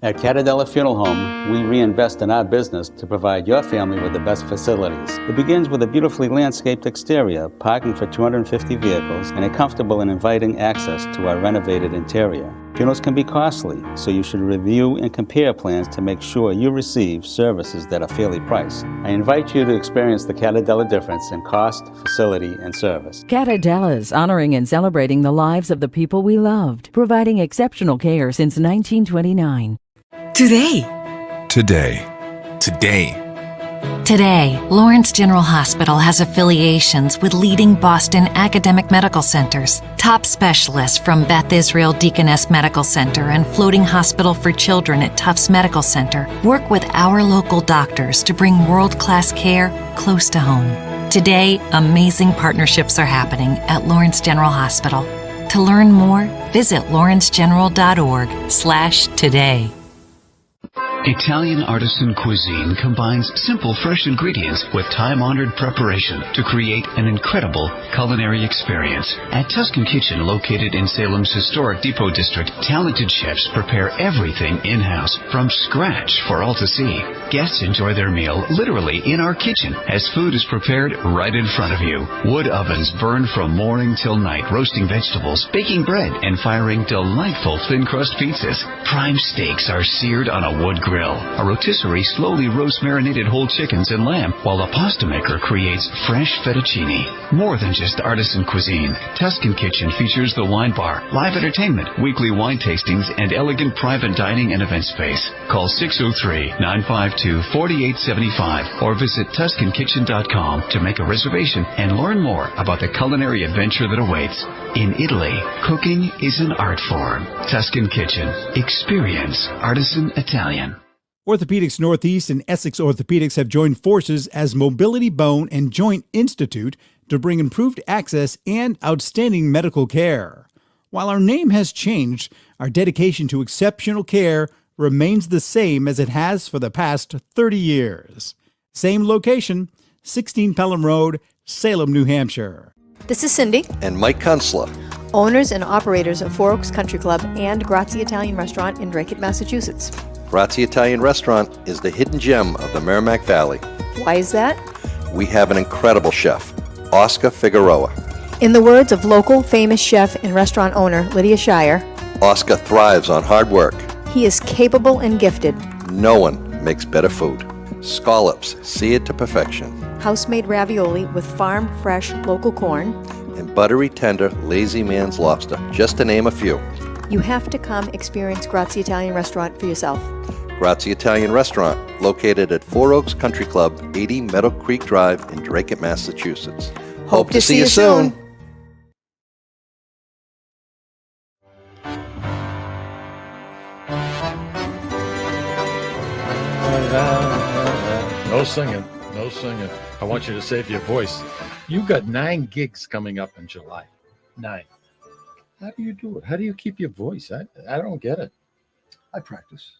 At Catadella Funeral Home, we reinvest in our business to provide your family with the best facilities. It begins with a beautifully landscaped exterior, parking for 250 vehicles, and a comfortable and inviting access to our renovated interior. Funerals can be costly, so you should review and compare plans to make sure you receive services that are fairly priced. I invite you to experience the Catadella difference in cost, facility, and service. Catadella's honoring and celebrating the lives of the people we loved, providing exceptional care since 1929. Today. Today, Lawrence General Hospital has affiliations with leading Boston academic medical centers. Top specialists from Beth Israel Deaconess Medical Center and Floating Hospital for Children at Tufts Medical Center work with our local doctors to bring world-class care close to home. Today, amazing partnerships are happening at Lawrence General Hospital. To learn more, visit lawrencegeneral.org/today. Italian artisan cuisine combines simple, fresh ingredients with time-honored preparation to create an incredible culinary experience. At Tuscan Kitchen, located in Salem's historic Depot District, talented chefs prepare everything in-house from scratch for all to see. Guests enjoy their meal literally in our kitchen as food is prepared right in front of you. Wood ovens burn from morning till night, roasting vegetables, baking bread, and firing delightful thin-crust pizzas. Prime steaks are seared on a wood grill. A rotisserie slowly roasts marinated whole chickens and lamb, while a pasta maker creates fresh fettuccine. More than just artisan cuisine, Tuscan Kitchen features the wine bar, live entertainment, weekly wine tastings, and elegant private dining and event space. Call 603-952-4875 or visit TuscanKitchen.com to make a reservation and learn more about the culinary adventure that awaits. In Italy, cooking is an art form. Tuscan Kitchen. Experience artisan Italian. Orthopedics Northeast and Essex Orthopedics have joined forces as Mobility Bone and Joint Institute to bring improved access and outstanding medical care. While our name has changed, our dedication to exceptional care remains the same as it has for the past 30 years. Same location, 16 Pelham Road, Salem, New Hampshire. This is Cindy, And Mike Kunstler. owners and operators of Four Oaks Country Club and Grazie Italian Restaurant in Drake, Massachusetts. Grazie Italian Restaurant is the hidden gem of the Merrimack Valley. Why is that? We have an incredible chef, Oscar Figueroa. In the words of local famous chef and restaurant owner Lydia Shire, Oscar thrives on hard work. he is capable and gifted. No one makes better food. Scallops, seared to perfection. House-made ravioli with farm-fresh local corn. And buttery tender Lazy Man's lobster, just to name a few. You have to come experience Grazie Italian Restaurant for yourself. Grazie Italian Restaurant, located at Four Oaks Country Club, 80 Meadow Creek Drive in Drake, Massachusetts. Hope to see you soon. No singing. No singing. I want you to save your voice. You got 9 gigs coming up in July. 9. How do you do it? How do you keep your voice? I don't get it. I practice.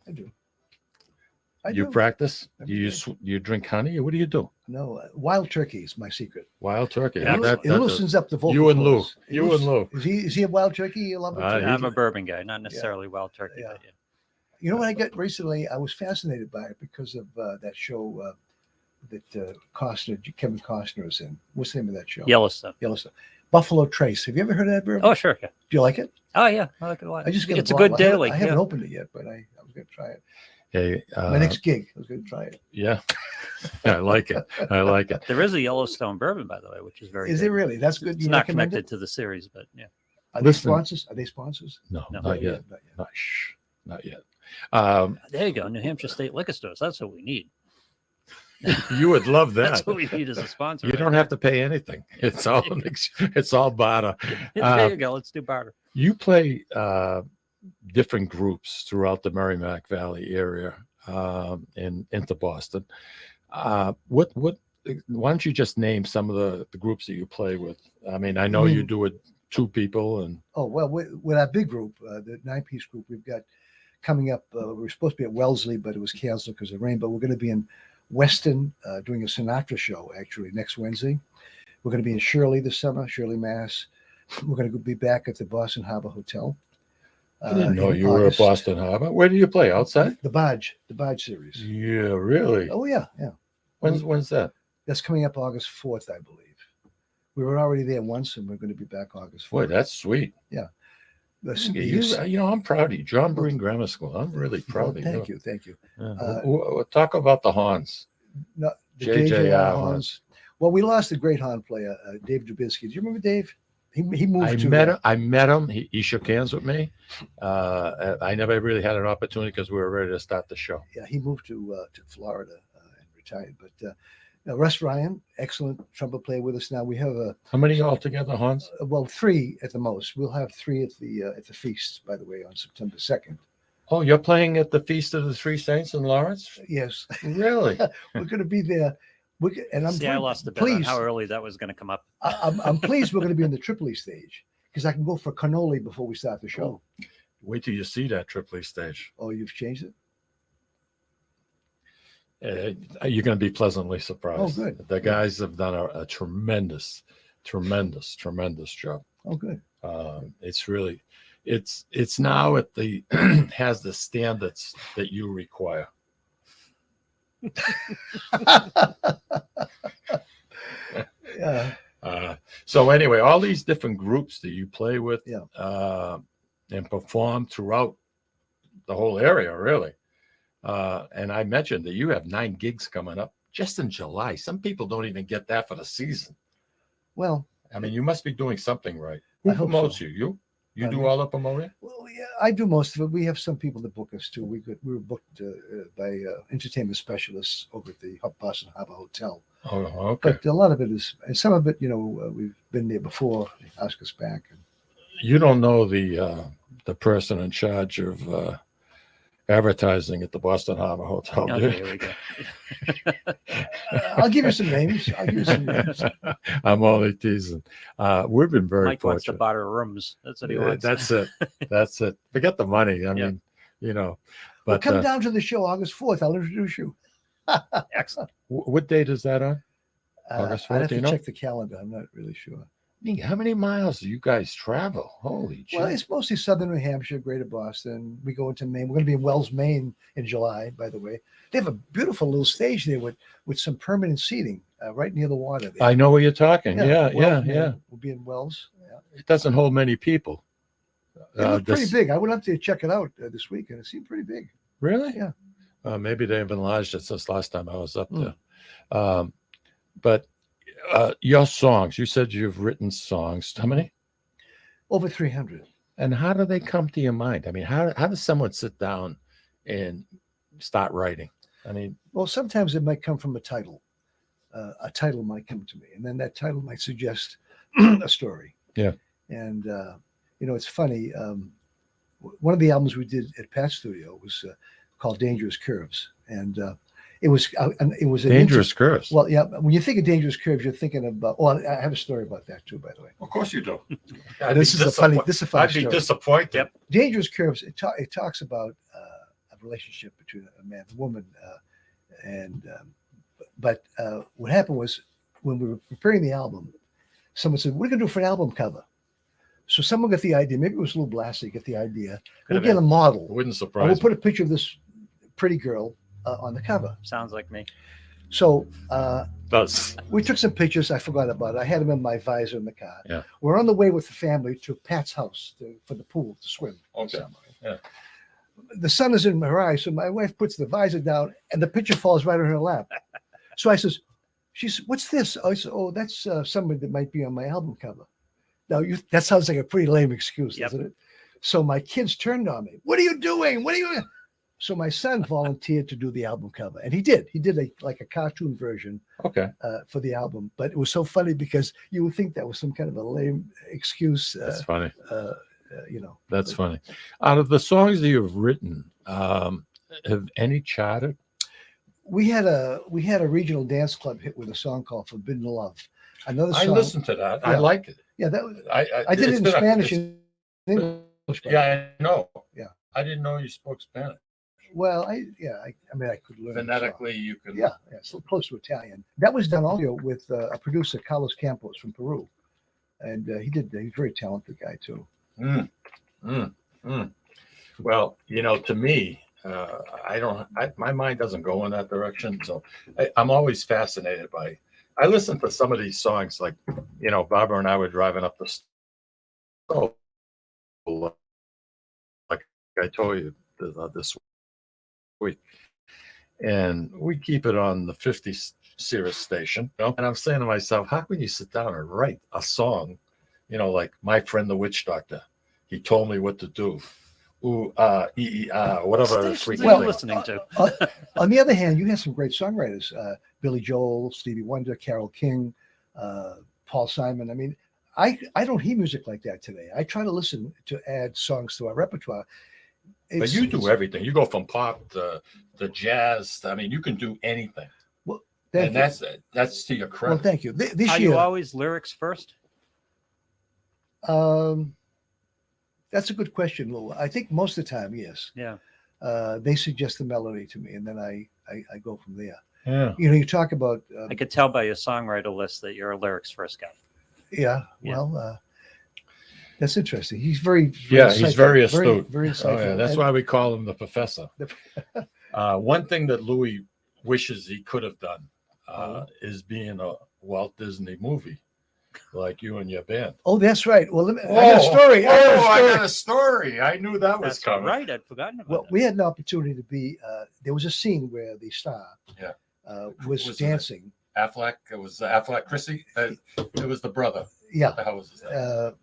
I do. You do. practice? Every You day. you drink honey? Or what do you do? No, wild turkey is my secret. Wild turkey. Yeah, It loosens up the vocal You and Lou. cords. You and Lou. Is he a wild turkey? You love it too? I'm a bourbon guy, not necessarily wild turkey. Yeah. But yeah. You know what I got recently? I was fascinated by it because of that show that Kevin Costner is in. What's the name of that show? Yellowstone. Buffalo Trace. Have you ever heard of that bourbon? Oh, sure. Yeah. Do you like it? Oh, yeah. I like it a lot. I just get It's a bottle. good daily. I haven't yeah. opened it yet, but I was going to try it. Hey, My next gig, I was going to try it. Yeah. I like it. I like it. There is a Yellowstone bourbon, by the way, which is very Is good. it really? That's good. It's You not recommend connected it? to the series, but yeah. Are they Listen. sponsors? Are they sponsors? No, No. not yet. Not yet. Not, shh, not yet. There you go. New Hampshire State Liquor Stores. That's what we need. You would love that. That's what we need as a sponsor. You right don't have to pay anything. It's all it's all barter. there you go. Let's do barter. You play different groups throughout the Merrimack Valley area and into Boston. What? Why don't you just name some of the groups that you play with? I mean, I know you do it 2 people, and Oh, well, with our big group, the 9-piece group, we've got coming up. We were supposed to be at Wellesley, but it was canceled because of rain. But we're going to be in Weston doing a Sinatra show actually next Wednesday. We're going to be in Shirley this summer, Shirley, Mass. We're going to be back at the Boston Harbor Hotel. I didn't know in you were at August. Boston Harbor. Where do you play? Outside? The Barge series. Yeah, really. Oh yeah, yeah. When's that? That's coming up August 4th, I believe. We were already there once, and we're going to be back August 4th. Boy, that's sweet. Yeah. You know, I'm proud of you. John Breen Grammar School. I'm really proud of Thank you, thank you. Yeah. Talk about the Hans. No, the JJR JJR horns. horns. Well, we lost a great horn player, Dave Dubinsky. Do you remember Dave? He moved I to met him. He shook hands with me. I never really had an opportunity because we were ready to start the show. Yeah, he moved to Florida and retired. But Russ Ryan, excellent trumpet player with us now. We have How many altogether, Hans? 3 at the most. We'll have 3 at the feast, by the way, on September 2nd. Oh, you're playing at the Feast of the Three Saints in Lawrence? Yes, Really? we're going to be there. And I'm See, I lost a bet on pleased. how early that was going to come up. I'm pleased we're going to be in the Tripoli stage because I can go for cannoli before we start the show. Wait till you see that Tripoli stage. Oh, you've changed it? You're going to be pleasantly surprised. Oh, good. The guys have done a tremendous job. Oh, good. It's really, it's now at the has the standards that you require. Yeah. So anyway, all these different groups that you play with, Yeah. and perform throughout the whole area, really. And I mentioned that you have 9 gigs coming up just in July. Some people don't even get that for the season. Well, I mean, you must be doing something right. Who I hope promotes so. you? You do Me? all the promoting? well, yeah, I do most of it. We have some people that book us too. We were booked by entertainment specialists over at the Boston Harbor Hotel. Oh, okay. But a lot of it is, and some of it, we've been there before. They ask us back. You don't know the person in charge of advertising at the Boston Harbor Hotel, do Okay, you? here we go. I'll give you some names. I'm only teasing. We've been very Mike wants to fortunate. barter rooms. That's what he Yeah, wants. that's it. That's it. Forget the money. I mean, Well, but come down to the show August 4th. I'll introduce you. Excellent. what date is that on? August I'd 4th, have to you know? check the calendar. I'm not really sure. How many miles do you guys travel? Holy Well, shit. it's mostly southern New Hampshire, greater Boston. We go into Maine. We're going to be in Wells, Maine in July, by the way. They have a beautiful little stage there with some permanent seating right near the water there. I know where you're talking. Yeah, Wells, yeah. Maine. We'll be in Wells. Yeah. It doesn't hold many people. It looked pretty this- big. I went up there to check it out this week, and it seemed pretty big. Really? Yeah. Maybe they've enlarged it since last time I was up Mm. there. But your songs, you said you've written songs. How many? Over 300. And how do they come to your mind? I mean, how does someone sit down and start writing? I mean, Well, sometimes it might come from a title. A title might come to me, and then that title might suggest a story. Yeah. And it's funny. One of the albums we did at Pat's studio was called "Dangerous Curves," and it was a Dangerous Curves. Well, yeah. When you think of Dangerous Curves, you're thinking about. Well, I have a story about that too, by the way. Of course you do. This is a funny I'd be story. disappointed. Yep. Dangerous Curves. It talks about relationship between a man and a woman. But what happened was when we were preparing the album, someone said, "What are you gonna do for an album cover?" So someone got the idea. Maybe it was Lou Blassie got the idea. We'll get a model. Wouldn't surprise and we'll me. put a picture of this pretty girl on the cover. Sounds like me. So Does. we took some pictures. I forgot about it. I had them in my visor in the car. Yeah. We're on the way with the family to Pat's house for the pool to swim. Okay. Yeah. The sun is in her eyes, so my wife puts the visor down, and the picture falls right on her lap. So I says, "What's this?" I said, "Oh, that's somebody that might be on my album cover." Now that sounds like a pretty lame excuse, doesn't it? So my kids turned on me. "What are you doing? What are you?" So my son volunteered to do the album cover, and he did. He did like a cartoon version, Okay. for the album. But it was so funny because you would think that was some kind of a lame excuse. That's funny. That's but- funny. Out of the songs that you've written, have any charted? We had a regional dance club hit with a song called "Forbidden Love." Another song. I listened to that. I Yeah. like it. Yeah, that was. I I did it it's in been a- Spanish it's- and English. Yeah, I know. Yeah. I didn't know you spoke Spanish. Well, I mean, I could learn. Phonetically, you can. Yeah, so close to Italian. That was done also with a producer, Carlos Campos from Peru, and he's a very talented guy too. Well, to me, my mind doesn't go in that direction. So I'm always fascinated by. I listen to some of these songs, like Barbara and I were driving up the stove, like I told you this week, and we keep it on the 50 Sirius station. And I'm saying to myself, how can you sit down and write a song, like My Friend the Witch Doctor? He told me what to do. Ooh, whatever. Well, listening to. On the other hand, you have some great songwriters: Billy Joel, Stevie Wonder, Carole King, Paul Simon. I mean, I don't hear music like that today. I try to listen to add songs to our repertoire. But you do everything. You go from pop to jazz. I mean, you can do anything. Well, that's to your credit. Well, thank you. This Are year, you always lyrics first? That's a good question, Lou. I think most of the time, yes. Yeah. They suggest the melody to me, and then I go from there. Yeah. You talk about. I could tell by your songwriter list that you're a lyrics first guy. Yeah. Well, that's interesting. He's very he's very astute. Very insightful. Oh, yeah. That's why we call him the professor. One thing that Louis wishes he could have done is being a Walt Disney movie, like you and your band. Oh, that's right. Well, I got a story. I got a story. I knew that was That's coming. right. I'd forgotten about Well, that. we had an opportunity to be. There was a scene where the star was Was it? dancing. Affleck. It was Affleck. Chrissy. It was the brother. Yeah. What the hell was his name?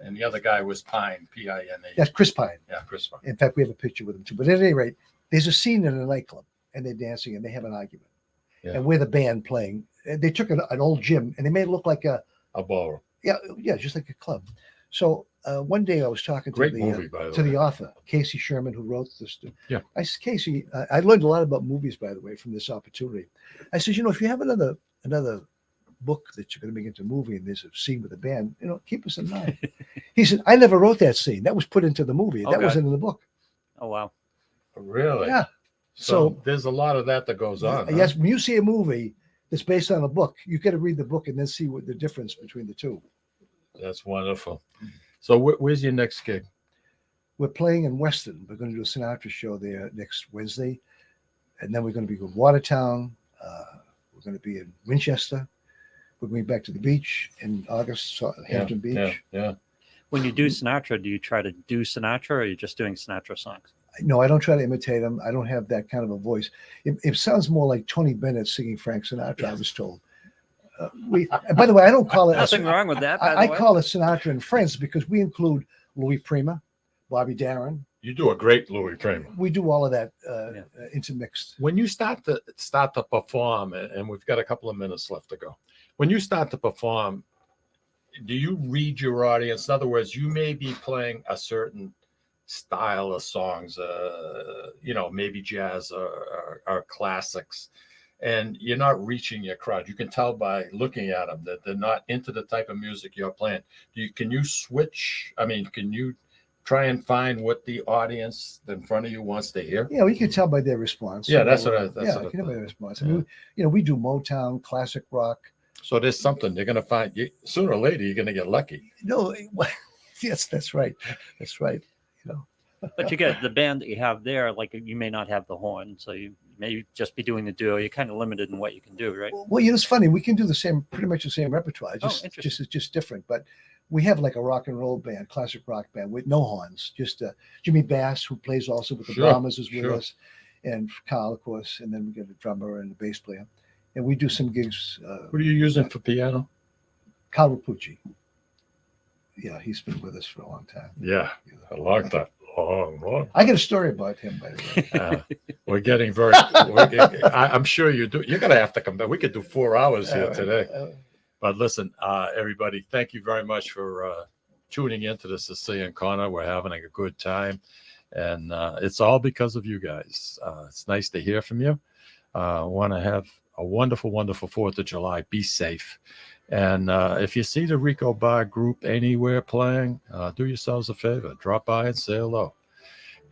And the other guy was Pine. Pine. That's Chris Pine. Yeah, Chris Pine. In fact, we have a picture with him too. But at any rate, there's a scene in a nightclub, and they're dancing, and they have an argument. Yeah. And we're the band playing. And they took an old gym, and they made it look like a ballroom. Yeah, just like a club. So one day I was talking Great to movie, by the to way. the author, Casey Sherman, who wrote this. Yeah. I said, Casey, I learned a lot about movies, by the way, from this opportunity. I said, if you have another book that you're going to make into a movie and there's a scene with a band, keep us in mind. He said, I never wrote that scene. That was put into the movie. That Okay. wasn't in the book. Oh, wow. Really? Yeah. So there's a lot of that goes on. huh? Yes, when you see a movie that's based on a book, you got to read the book and then see what the difference between the two. That's wonderful. So where's your next gig? We're playing in Weston. We're going to do a Sinatra show there next Wednesday. And then we're going to be in Watertown. We're going to be in Winchester. We're going back to the beach in August, Hampton Beach. Yeah. When you do Sinatra, do you try to do Sinatra or are you just doing Sinatra songs? No, I don't try to imitate him. I don't have that kind of a voice. It sounds more like Tony Bennett singing Frank Sinatra, I was told. By the way, I don't call it. Nothing wrong with that. By I the way. call it Sinatra and Friends because we include Louis Prima, Bobby Darin. You do a great Louis Prima. We do all of that intermixed. When you start to perform, and we've got a couple of minutes left to go. When you start to perform, do you read your audience? In other words, you may be playing a certain style of songs, maybe jazz or classics, and you're not reaching your crowd. You can tell by looking at them that they're not into the type of music you're playing. Can you switch? I mean, can you try and find what the audience in front of you wants to hear? Yeah, we can tell by their response. Yeah, that's what I. Yeah, That's you what I can tell by thought. their response. I mean, we do Motown, classic rock. So there's something they're going to find. Sooner or later, you're going to get lucky. No, yes, that's right. That's right. But you get the band that you have there, like you may not have the horn, so you may just be doing the duo. You're kind of limited in what you can do, right? Well, it's funny. We can do pretty much the same repertoire. Just different. But we have like a rock and roll band, classic rock band with no horns. Just Jimmy Bass, who plays also with the Brahmas, is with us, and Carl, of course. And then we got a drummer and a bass player, and we do some gigs. What are you using for piano? Carl Rapucci. Yeah, he's been with us for a long time. Yeah, a long time. Long. I got a story about him, by the way. We're getting very. I'm sure you do. You're gonna have to come back. We could do 4 hours here today. But listen, everybody, thank you very much for tuning into the Sicilian Corner. We're having a good time, and it's all because of you guys. It's nice to hear from you. Want to have a wonderful, wonderful 4th of July. Be safe. And if you see the Rico Barr group anywhere playing, do yourselves a favor. Drop by and say hello.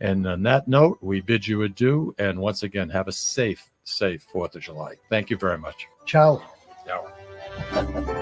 And on that note, we bid you adieu. And once again, have a safe 4th of July. Thank you very much. Ciao. Ciao.